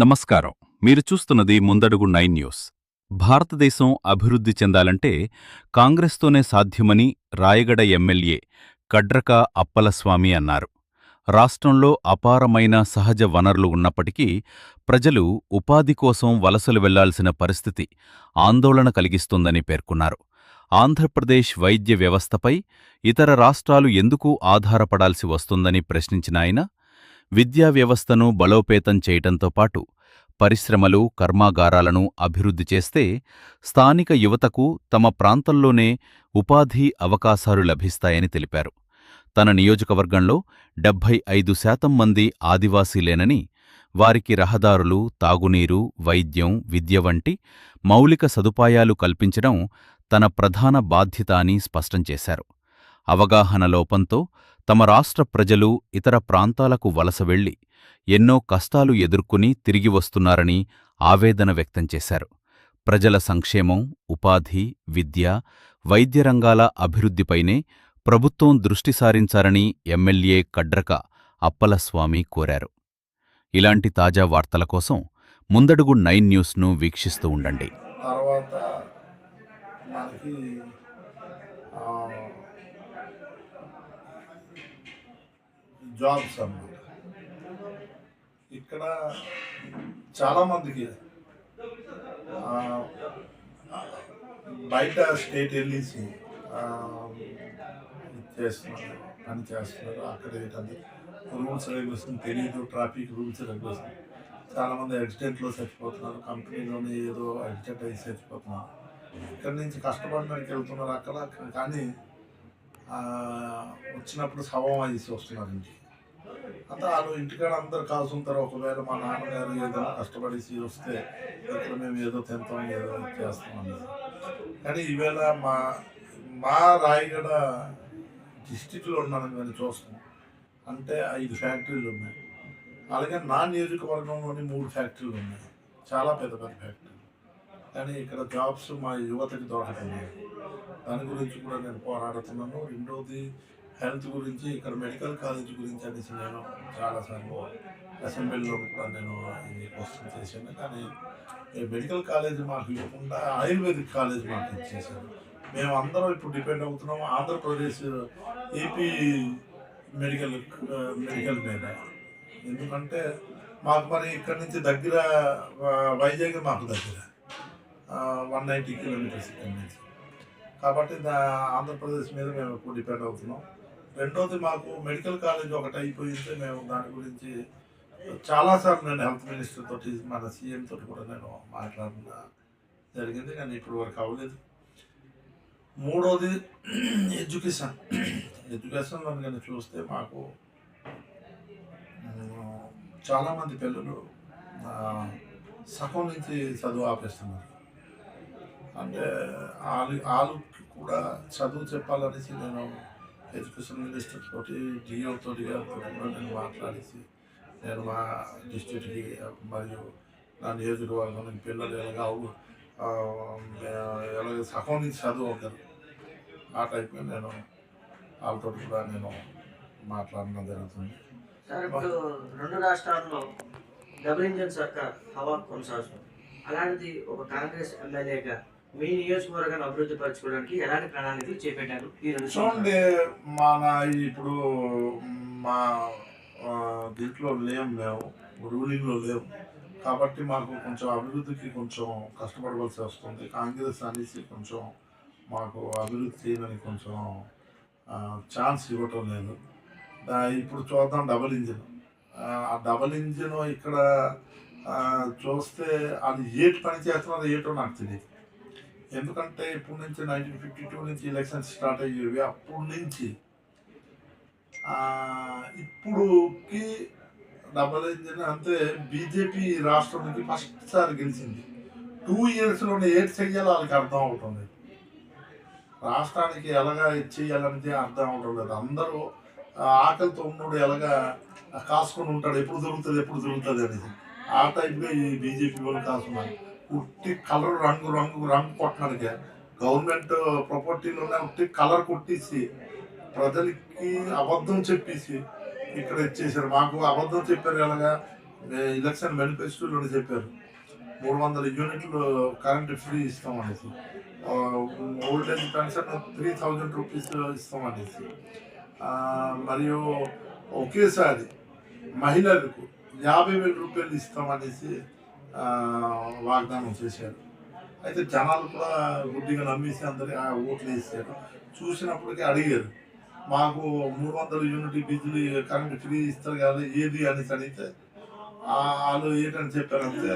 నమస్కారం. మీరు చూస్తున్నది ముందడుగు 9 న్యూస్. భారతదేశం అభివృద్ధి చెందాలంటే కాంగ్రెస్తోనే సాధ్యమని రాయగడ ఎమ్మెల్యే కడ్రక అప్పలస్వామి అన్నారు. రాష్ట్రంలో అపారమైన సహజ వనరులు ఉన్నప్పటికీ ప్రజలు ఉపాధి కోసం వలసలు వెళ్లాల్సిన పరిస్థితి ఆందోళన కలిగిస్తుందని పేర్కొన్నారు. ఆంధ్రప్రదేశ్ వైద్య వ్యవస్థపై ఇతర రాష్ట్రాలు ఎందుకు ఆధారపడాల్సి వస్తుందని ప్రశ్నించిన ఆయన, విద్యా వ్యవస్థను బలోపేతం చేయటంతో పాటు పరిశ్రమలు, కర్మాగారాలను అభివృద్ధి చేస్తే స్థానిక యువతకు తమ ప్రాంతంలోనే ఉపాధి అవకాశాలు లభిస్తాయని తెలిపారు. తన నియోజకవర్గంలో 75% మంది ఆదివాసీలేనని, వారికి రహదారులు, తాగునీరు, వైద్యం, విద్య వంటి మౌలిక సదుపాయాలు కల్పించడం తన ప్రధాన బాధ్యత అని స్పష్టం చేశారు. అవగాహన లోపంతో తమ రాష్ట్ర ప్రజలు ఇతర ప్రాంతాలకు వలస వెళ్లి ఎన్నో కష్టాలు ఎదుర్కొని తిరిగి వస్తున్నారని ఆవేదన వ్యక్తం చేశారు. ప్రజల సంక్షేమం, ఉపాధి, విద్య, వైద్య రంగాల అభివృద్ధిపైనే ప్రభుత్వం దృష్టి సారించాలని ఎమ్మెల్యే కడ్రక అప్పలస్వామి కోరారు. ఇలాంటి తాజా వార్తల కోసం ముందడుగు 9 న్యూస్ను వీక్షిస్తూ ఉండండి. తర్వాత మనకి జాబ్స్ అన్నమాట. ఇక్కడ చాలామందికి బయట స్టేట్ వెళ్ళేసి చేస్తున్నారు, పని చేస్తున్నారు. అక్కడ ఏంటంటే రూల్స్ రెగ్యులేషన్ తెలియదు, ట్రాఫిక్ రూల్స్ రెగ్యులేషన్. చాలామంది యాక్సిడెంట్లో చచ్చిపోతున్నారు, కంపెనీలోనే ఏదో యాక్సిడెంట్ అయ్యి చచ్చిపోతున్నారు. ఇక్కడి నుంచి కష్టపడడానికి వెళ్తున్నారు అక్కడ, కానీ వచ్చినప్పుడు శవం అయ్యేసి వస్తున్నారు ఇంటికి. అంతా వాళ్ళు ఇంటికాడ అందరు కాల్సి ఉంటారు. ఒకవేళ మా నాన్నగారు ఏదో కష్టపడేసి వస్తే ఇక్కడ మేము ఏదో తింటాం, ఏదో చేస్తాం అనేది. కానీ ఈవేళ మా రాయగడ డిస్టిక్లో ఉన్నాను కానీ చూస్తాం అంటే 5 ఫ్యాక్టరీలు ఉన్నాయి. అలాగే నా నియోజకవర్గంలోని 3 ఫ్యాక్టరీలు ఉన్నాయి, చాలా పెద్ద పెద్ద ఫ్యాక్టరీలు. కానీ ఇక్కడ జాబ్స్ మా యువతకి దొరకట్లేదు. దాని గురించి కూడా నేను పోరాడుతున్నాను. రెండవది హెల్త్ గురించి, ఇక్కడ మెడికల్ కాలేజ్ గురించి అనేసి నేను చాలాసార్లు అసెంబ్లీలో కూడా నేను ఇది క్వశ్చన్ చేశాను. కానీ ఈ మెడికల్ కాలేజ్ మాకు ఇవ్వకుండా ఆయుర్వేదిక్ కాలేజ్ మాకు ఇచ్చేసారు. మేము అందరం ఇప్పుడు డిపెండ్ అవుతున్నాము ఆంధ్రప్రదేశ్ ఏపీ మెడికల్ మీద. ఎందుకంటే మాకు మరి ఇక్కడి నుంచి దగ్గర వైజాగ్ మాకు దగ్గర 190 కిలోమీటర్స్ ఇక్కడి నుంచి. కాబట్టి ఆంధ్రప్రదేశ్ మీద మేము ఇప్పుడు డిపెండ్ అవుతున్నాం. రెండోది మాకు మెడికల్ కాలేజ్ ఒకటి అయిపోయింటే మేము దాని గురించి చాలాసార్లు నేను హెల్త్ మినిస్టర్ తోటి, మన సీఎం తోటి కూడా నేను మాట్లాడడం జరిగింది, కానీ ఇప్పుడు వరకు అవ్వలేదు. మూడోది ఎడ్యుకేషన్లో కానీ చూస్తే మాకు చాలామంది పిల్లలు సగం నుంచి చదువు ఆపేస్తున్నారు. అంటే వాళ్ళకి కూడా చదువు చెప్పాలనేసి నేను ఎడ్యుకేషన్ మినిస్టర్ తోటి, డిఓ తోటి కూడా నేను మాట్లాడేసి, నేను మా డిస్ట్రిక్ట్కి మరియు నా నియోజకవర్గానికి పిల్లలు ఎలాగ సగం నుంచి చదువు అవుతారు ఆ టైప్లో నేను వాళ్ళతో కూడా నేను మాట్లాడడం జరుగుతుంది. సార్, ఇప్పుడు 2 రాష్ట్రాల్లో డబుల్ ఇంజన్ సర్కార్ హవా కొనసాగుతుంది. అలాంటిది ఒక కాంగ్రెస్ ఎమ్మెల్యేగా మీ నియోజకవర్గాన్ని అభివృద్ధి పరచుకోవడానికి ఎలాంటి ప్రణాళికలు చేపట్టారు? చూడండి, ఇప్పుడు మా దీంట్లో లేము, మేము రూలింగ్లో లేవు. కాబట్టి మాకు కొంచెం అభివృద్ధికి కొంచెం కష్టపడవలసి వస్తుంది. కాంగ్రెస్ అనేసి కొంచెం మాకు అభివృద్ధి చేయడానికి కొంచెం ఛాన్స్ ఇవ్వటం లేదు. ఇప్పుడు చూద్దాం డబుల్ ఇంజిన్. ఆ డబుల్ ఇంజిన్ ఇక్కడ చూస్తే అది ఏటి పని చేస్తున్నారో ఏటో నాకు తెలియదు. ఎందుకంటే ఇప్పటి నుంచి 1952 నుంచి ఎలక్షన్స్ స్టార్ట్ అయ్యేవి. అప్పటి నుంచి ఇప్పుడుకి డబుల్ ఇంజిన్ అంతే. బీజేపీ రాష్ట్రానికి ఫస్ట్ సారి గెలిచింది. 2 ఇయర్స్లోనే ఏటి చెయ్యాలో వాళ్ళకి అర్థం అవుతుంది. రాష్ట్రానికి ఎలాగా చేయాలనేది అర్థం అవడం లేదు. అందరూ ఆకలితో ఉన్నోడు ఎలాగా కాసుకొని ఉంటాడు, ఎప్పుడు దొరుకుతుంది అనేది. ఆ టైప్గా ఈ బీజేపీ వాళ్ళు కాసుకున్నారు. ఉట్టి కలర్ రంగు కొట్టడానికి గవర్నమెంట్ ప్రాపర్టీలోనే ఉట్టి కలర్ కొట్టేసి ప్రజలకి అబద్ధం చెప్పేసి ఇక్కడ ఇచ్చేసారు. మాకు అబద్ధం చెప్పారు ఎలాగా, ఎలక్షన్ మేనిఫెస్టోలో చెప్పారు 300 యూనిట్లు కరెంట్ ఫ్రీ ఇస్తాం అనేసి, ఓల్డేజ్ పెన్షన్ 3000 రూపీస్ ఇస్తాం అనేసి, మరియు ఒకేసారి మహిళలకు 50,000 రూపాయలు ఇస్తామనేసి వాగ్దానం చేశారు. అయితే జనాలు కూడా గుడ్డిగా నమ్మేసి అందరి ఆ ఓట్లు వేసారు. చూసినప్పటికీ అడిగారు, మాకు 300 యూనిట్ బిజిలీ కరెంట్ ఫ్రీ ఇస్తారు కదా ఏది అనేసి అడిగితే వాళ్ళు ఏంటని చెప్పారంటే,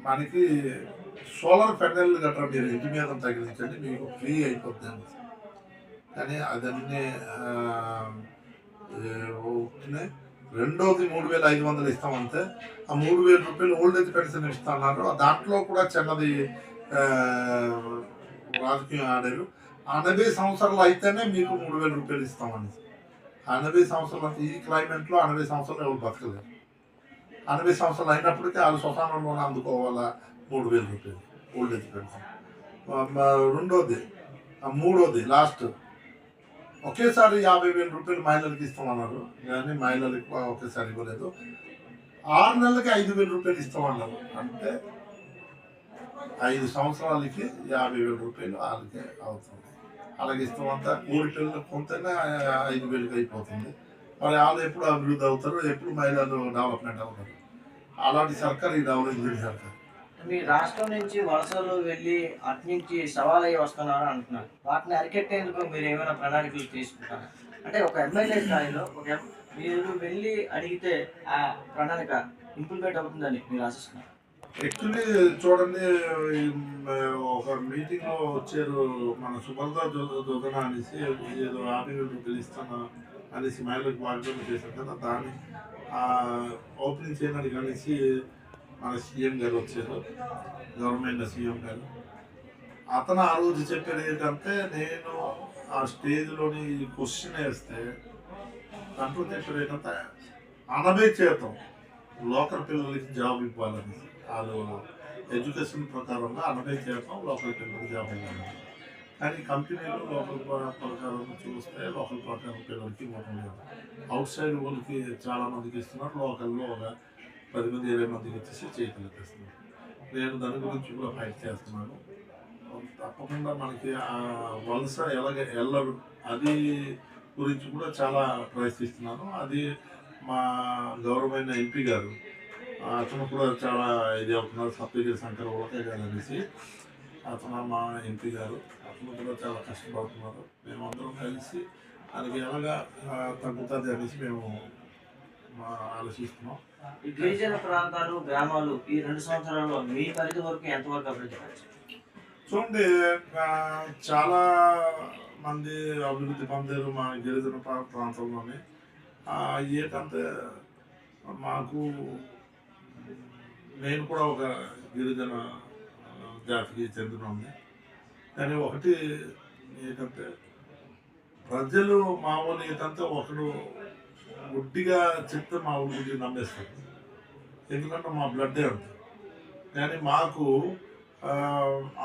మనకి సోలార్ ప్యానెల్ గట్రా మీరు ఇంటి మీద తగిలించండి మీకు ఫ్రీ అయిపోద్ది అని. కానీ అదన్నీ ఒకటినే. రెండోది 3,500 ఇస్తామంటే ఆ 3,000 రూపాయలు ఓల్డేజ్ పెన్షన్ ఇస్తున్నారు. దాంట్లో కూడా చిన్నది రాజకీయం ఆడారు. 80 సంవత్సరాలు అయితేనే మీకు 3,000 రూపాయలు ఇస్తామని. 80 సంవత్సరాలు ఈ క్లైమేట్లో 80 సంవత్సరాలు ఎవరు బతకలేరు. 80 సంవత్సరాలు అయినప్పటికీ వాళ్ళు శ్మశానంలోనే అందుకోవాలా 3,000 రూపాయలు ఓల్డేజ్ పెన్షన్. రెండోది, మూడోది లాస్ట్, ఒకేసారి 50,000 రూపాయలు మహిళలకు ఇస్తామన్నారు. కానీ మహిళలకు ఒకేసారి ఇవ్వలేదు. 6 నెలలకి 5,000 రూపాయలు ఇస్తామన్నారు. అంటే 5 సంవత్సరాలకి 50,000 రూపాయలు వాళ్ళకి అవుతుంది. అలాగే ఇస్తామంతా కోడి పిల్లలకు కొంతనే 5,000కి అయిపోతుంది. మరి వాళ్ళు ఎప్పుడు అభివృద్ధి అవుతారు, ఎప్పుడు మహిళలు డెవలప్మెంట్ అవుతారు? అలాంటి సర్కార్ ఈ డెవలప్మెంట్ సర్కార్. మీ రాష్ట్రం నుంచి వలసలు వెళ్ళి అటు నుంచి సవాల్ అయ్యి వస్తున్నారు అంటున్నారు. వాటిని అరికెట్టేందుకు మీరు ఏమైనా ప్రణాళికలు తీసుకుంటారా? అంటే ఒక ఎమ్మెల్యే స్థాయిలో మీరు వెళ్ళి అడిగితే ఆ ప్రణాళిక ఇంప్లిమెంట్ అవుతుందని మీరు ఆశిస్తున్నారు? యాక్చువల్లీ చూడండి, ఒక మీటింగ్లో వచ్చారు మన సుభద్ర యోజన అనేసి, ఏదో 50,000 రూపాయలు ఇస్తాను అనేసి మహిళలకు వాగ్దానం చేశారు కదా, దాన్ని ఓపెనింగ్ చేయడానికి అనేసి మన సీఎం గారు వచ్చారు, గవర్నమెంట్ సీఎం గారు. అతను ఆ రోజు చెప్పేది ఏంటంటే, నేను ఆ స్టేజ్లోని క్వశ్చన్ వేస్తే దాంట్లో చెప్పేది ఏంటంటే 80% లోకల్ పిల్లలకి జాబ్ ఇవ్వాలని. వాళ్ళు ఎడ్యుకేషన్ ప్రకారంగా 80% లోకల్ పిల్లలకి జాబ్ ఇవ్వాలి. కానీ కంపెనీలు లోకల్ ప్రకారం చూస్తే లోకల్ ప్రకారం పిల్లలకి ఇవ్వడం లేదు. అవుట్ సైడ్ వాళ్ళకి చాలామందికి ఇస్తున్నారు, లోకల్లో ఒక 10 మంది 20 మందికి వచ్చేసి చేతులకు ఇస్తున్నారు. నేను దాని గురించి కూడా ఫైట్ చేస్తున్నాను. తప్పకుండా మనకి ఆ వలస వెళ్ళరు అది గురించి కూడా చాలా ప్రయత్నిస్తున్నాను. అది మా గౌరవమైన ఎంపీ గారు, అతను కూడా చాలా ఇది అవుతున్నారు, సప్తగిరి శంకర్ ఓకే గారు అనేసి, అతను మా ఎంపీ గారు, అతను కూడా చాలా కష్టపడుతున్నారు. మేమందరం కలిసి దానికి ఎలాగా తగ్గుతుంది అనేసి మేము ఆలోచిస్తున్నాం. ఈ గిరిజన ప్రాంతాలు, గ్రామాలు ఈ 2 సంవత్సరాల్లో మీ పరిధి వరకు ఎంతవరకు అభివృద్ధి పరిచారు? చూడండి, చాలా మంది అభివృద్ధి పొందారు మా గిరిజన ప్రాంతంలోనే. ఏంటంటే మాకు, నేను కూడా ఒక గిరిజన జాతికి చెందినోడిని. కానీ ఒకటి ఏంటంటే, ప్రజలు మామూలు ఏంటంటే ఒకడు గుడ్డిగా చెప్తే మా ఊరు గుడ్డిగా నమ్మేస్తారు, ఎందుకంటే మా బ్లడ్డే అంత. కానీ మాకు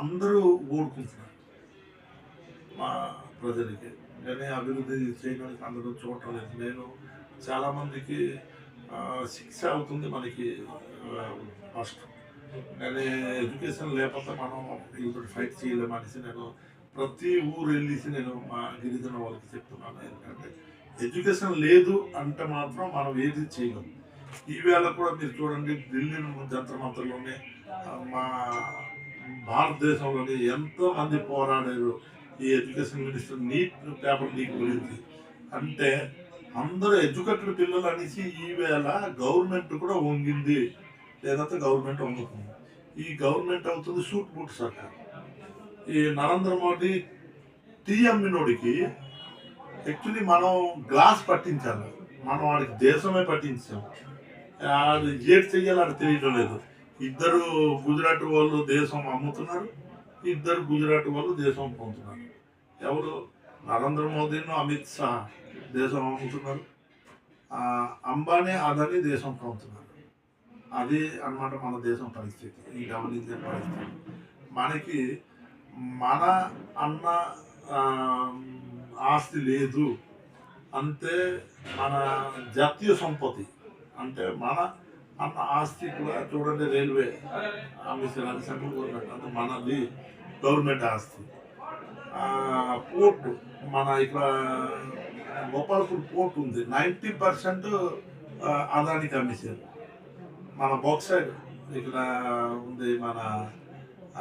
అందరూ ఊరుకుంటున్నారు మా ప్రజలకి. కానీ అభివృద్ధి చేయడానికి అందరూ చూడటం లేదు. నేను చాలామందికి శిక్ష అవుతుంది మనకి ఫస్ట్. కానీ ఎడ్యుకేషన్ లేకపోతే మనం ఇప్పుడు ఫైట్ చేయలేమనేసి నేను ప్రతి ఊరు వెళ్ళేసి నేను మా గిరిజన వాళ్ళకి చెప్తున్నాను. ఎందుకంటే ఎడ్యుకేషన్ లేదు అంటే మాత్రం మనం ఏది చేయలేము. ఈవేళ కూడా మీరు చూడండి, ఢిల్లీ జంతర్ మంతర్లోనే మా భారతదేశంలోని ఎంతో మంది పోరాడారు ఈ education minister neat paper leak గురించి. అంటే అందరూ ఎడ్యుకేటెడ్ పిల్లలు అనేసి ఈవేళ గవర్నమెంట్ కూడా వంగింది, లేదంటే గవర్నమెంట్ వంగుతుంది. ఈ గవర్నమెంట్ అవుతుంది సూట్ బూట్ సర్కార్. ఈ నరేంద్ర మోడీ టీ అమ్మినోడికి యాక్చువల్లీ మనం గ్లాస్ పట్టించాలి, మనం వాడికి దేశమే పట్టించాం. ఆడు ఏడు చెయ్యాలి ఆడు తెలియటం లేదు. 2 గుజరాత్ వాళ్ళు దేశం అమ్ముతున్నారు, 2 గుజరాత్ వాళ్ళు దేశం పొందుతున్నారు. ఎవరు? నరేంద్ర మోదీను అమిత్ షా దేశం అమ్ముతున్నారు, అంబానీ అదానీ దేశం పొందుతున్నారు. అది అన్నమాట మన దేశం పరిస్థితి, ఈ డబుల్ ఇంజిన్ పరిస్థితి. మనకి మన అన్న ఆస్తి లేదు, అంతే మన జాతీయ సంపత్తి అంటే మన అన్న ఆస్తి కూడా చూడండి, రైల్వే అమ్మేసారు, అది సెంట్రల్ గవర్నమెంట్, అంటే మనది గవర్నమెంట్ ఆస్తి. పోర్టు మన ఇక్కడ గోపాల్పూర్ పోర్ట్ ఉంది, 90% అదానికి అమ్మేశారు. మన బొక్సైడ్ ఇక్కడ ఉంది,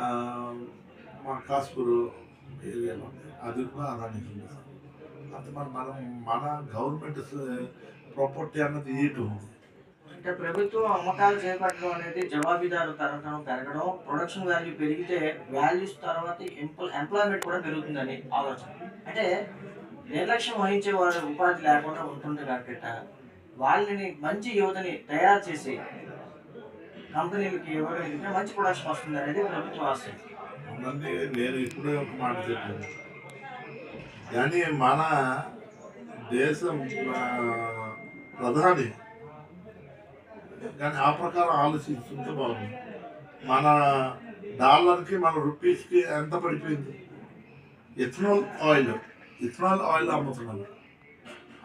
ఆ, మన కాస్పూర్ ఏరియాలో ఉంది, అది కూడా అదానికి అమ్మేశారు. అంటే మన గవర్నమెంట్ ప్రాపర్టీ అన్నది ఏటు ఉంది. అంటే ప్రభుత్వం అమ్మకాలు చేపట్టడం అనేది జవాబుదారు తరగడం పెరగడం, ప్రొడక్షన్ వాల్యూ పెరిగితే వాల్యూస్ తర్వాత ఎంప్లాయ్మెంట్ కూడా పెరుగుతుందని ఆలోచన. అంటే నిర్లక్ష్యం వహించే వారు ఉపాధి లేకుండా ఉంటుండే కాకట వాళ్ళని మంచి యువతని తయారు చేసి కంపెనీలకి ఇవ్వగలిగితే మంచి ప్రొడక్షన్ వస్తుంది అనేది ప్రభుత్వ ఆశయం. అవునండి, నేను ఇప్పుడే ఒక మాట చెప్పాను, కానీ మన దేశం ప్రధాని కానీ ఆ ప్రకారం ఆలోచిస్తుంటే బాగుంది. మన డాలర్కి మన రూపీస్కి ఎంత పడిపోయింది. ఇథనాల్ ఆయిల్ అమ్ముతున్నారు.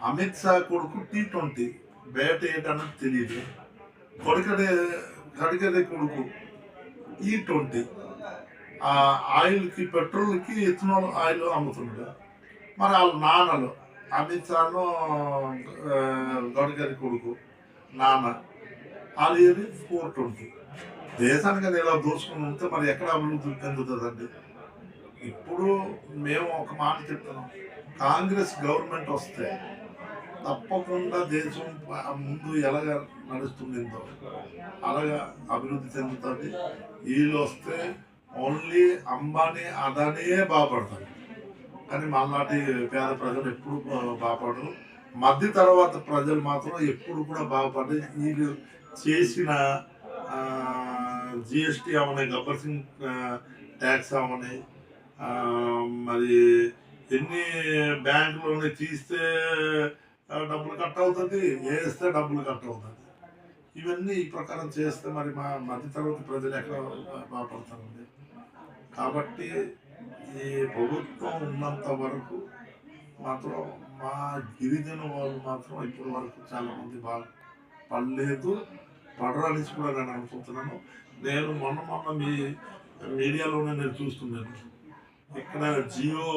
అమిత్ షా కొడుకు T20 బయట ఏంటన్నది తెలియదు. కడిగడే కొడుకు E20 ఆ ఆయిల్కి పెట్రోల్కి ఇథనాల్ ఆయిల్ అమ్ముతున్నాడు. మరి వాళ్ళ నాన్నలు అమిత్ షాను గడ్కరీ కొడుకు నాన్న వాళ్ళు 420. దేశానికి అది ఇలా దోచుకుని ఉంటే మరి ఎక్కడ అభివృద్ధి చెందుతుందండి. ఇప్పుడు మేము ఒక మాట చెప్తున్నాం, కాంగ్రెస్ గవర్నమెంట్ వస్తే తప్పకుండా దేశం ముందు ఎలాగ నడుస్తుందో అలాగా అభివృద్ధి చెందుతుంది. వీళ్ళు వస్తే ఓన్లీ అంబానీ అదానియే బాగుపడతారు, కానీ మనలాంటి పేద ప్రజలు ఎప్పుడు బాగుపడరు. మధ్య తర్వాత ప్రజలు మాత్రం ఎప్పుడు కూడా బాగుపడి వీళ్ళు చేసిన జిఎస్టీ అవని, గబ్బర్ సింగ్ ట్యాక్స్ అవని, మరి ఎన్ని బ్యాంకులోనే తీస్తే డబ్బులు కట్ అవుతుంది, వేస్తే డబ్బులు కట్ అవుతుంది. ఇవన్నీ ఈ ప్రకారం చేస్తే మరి మా మధ్యతరగతి ప్రజలు ఎక్కడ బాగుపడతారండి. కాబట్టి ఈ ప్రభుత్వం ఉన్నంత వరకు మాత్రం మా గిరిజన వాళ్ళు మాత్రం ఇప్పటి వరకు చాలామంది బాగా పడలేదు, పడరానిసి కూడా నేను అనుకుంటున్నాను. నేను మొన్న మీ మీడియాలోనే నేను చూస్తున్నాను, ఇక్కడ జియో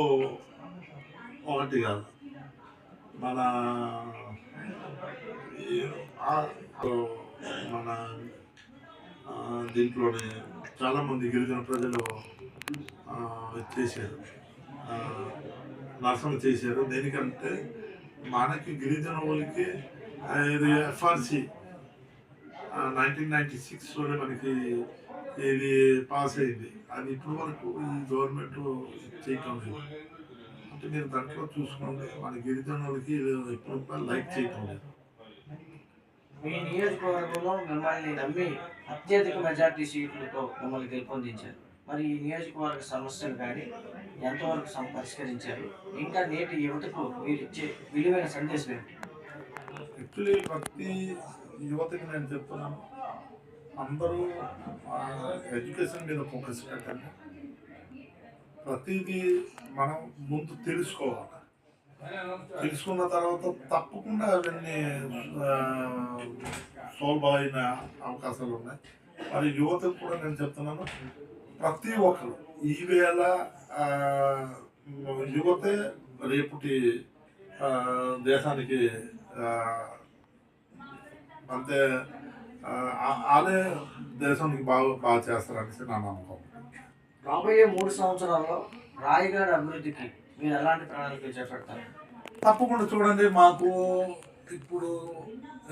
ఒకటి కాదు మన మన దీంట్లోనే చాలామంది గిరిజన ప్రజలు చేశారు, నర్సన చేశారు. దేనికంటే మనకి గిరిజన వాళ్ళకి ఇది ఎఫ్ఆర్సి 1996లోనే మనకి ఇది పాస్ అయింది. అది ఇప్పటి వరకు ఈ గవర్నమెంట్ చేయటం లేదు. అంటే మీరు దాంట్లో చూసుకోండి, మన గిరిజన వాళ్ళకి ఎప్పుడు కూడా లైక్ చేయటం లేదు. మీ నియోజకవర్గంలో మిమ్మల్ని నమ్మి అత్యధిక మెజార్టీ సీట్లతో మిమ్మల్ని గెలుపొందించారు. మరి ఈ నియోజకవర్గ సమస్యలు కానీ ఎంతవరకు పరిష్కరించారు? ఇంకా నేటి యువతకు మీరు ఇచ్చే విలువైన సందేశం ఏంటి? యాక్చువల్లీ ప్రతి యువతకి నేను చెప్తున్నాను, అందరూ ఎడ్యుకేషన్ మీద ఫోకస్ పెట్టండి. ప్రతిదీ మనం ముందు తెలుసుకోవాలి. తెలుసుకున్న తర్వాత తప్పకుండా అవన్నీ సాల్వ్ అయిన అవకాశాలు ఉన్నాయి. మరి యువతకు కూడా నేను చెప్తున్నాను, ప్రతి ఒక్కరు ఈవేళ యువతే రేపటి దేశానికి అంతే అదే దేశానికి బాగా చేస్తారనేసి నా నమ్మకం. రాబోయే 3 సంవత్సరాల్లో రాయగడ అభివృద్ధికి మీరు ఎలాంటి ప్రణాళికలు చేపడతారు? తప్పకుండా చూడండి, మాకు ఇప్పుడు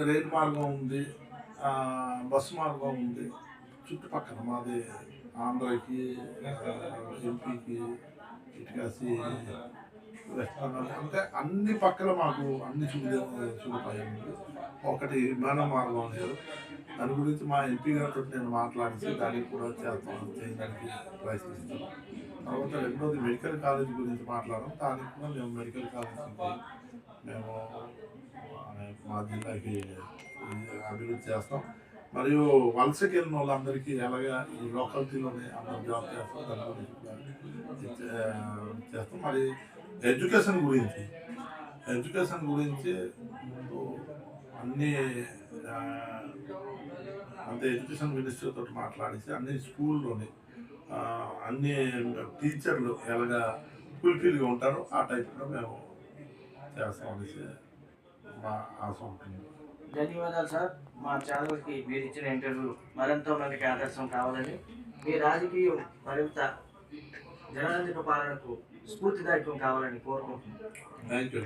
రైలు మార్గం ఉంది, బస్సు మార్గం ఉంది. చుట్టుపక్కల మాది ఆంధ్రాకి, ఎంపీకి, ఇటుకాసి, వెస్ట్ బెంగాల్, అంటే అన్ని పక్కల మాకు అన్ని చూడిపోయాయి. ఒకటి విమాన మార్గం లేదు. దాని గురించి మా ఎంపీ గారితో నేను మాట్లాడి దానికి కూడా చేయడానికి ప్రయత్నిస్తాను. తర్వాత రెండోది మెడికల్ కాలేజ్ గురించి మాట్లాడడం, దానికి కూడా మేము మెడికల్ కాలేజీకి మేము మా జిల్లాకి అభివృద్ధి చేస్తాం. మరియు వలసకి వెళ్ళిన వాళ్ళందరికీ ఎలాగా ఈ లోకాలిటీలోనే అందరూ జాబ్ చేస్తాం, దాని గురించి చేస్తాం. మరి ఎడ్యుకేషన్ గురించి ముందు అన్ని అంత ఎడ్యుకేషన్ మినిస్టర్ తోటి మాట్లాడేసి అన్ని స్కూల్లోని అన్ని టీచర్లు ఎలాగా ఫుల్ఫిల్గా ఉంటారో ఆ టైప్లో మేము చేస్తామనేసి మా ఆశ ఉంటుంది. ధన్యవాదాలు సార్. మా ఛానల్కి మీరు ఇచ్చిన ఇంటర్వ్యూ మరింత మందికి ఆదర్శం కావాలని, మీ రాజకీయం మరింత జనరంజక పాలనకు స్ఫూర్తిదాయకం కావాలని కోరుకుంటున్నాను. Thank you.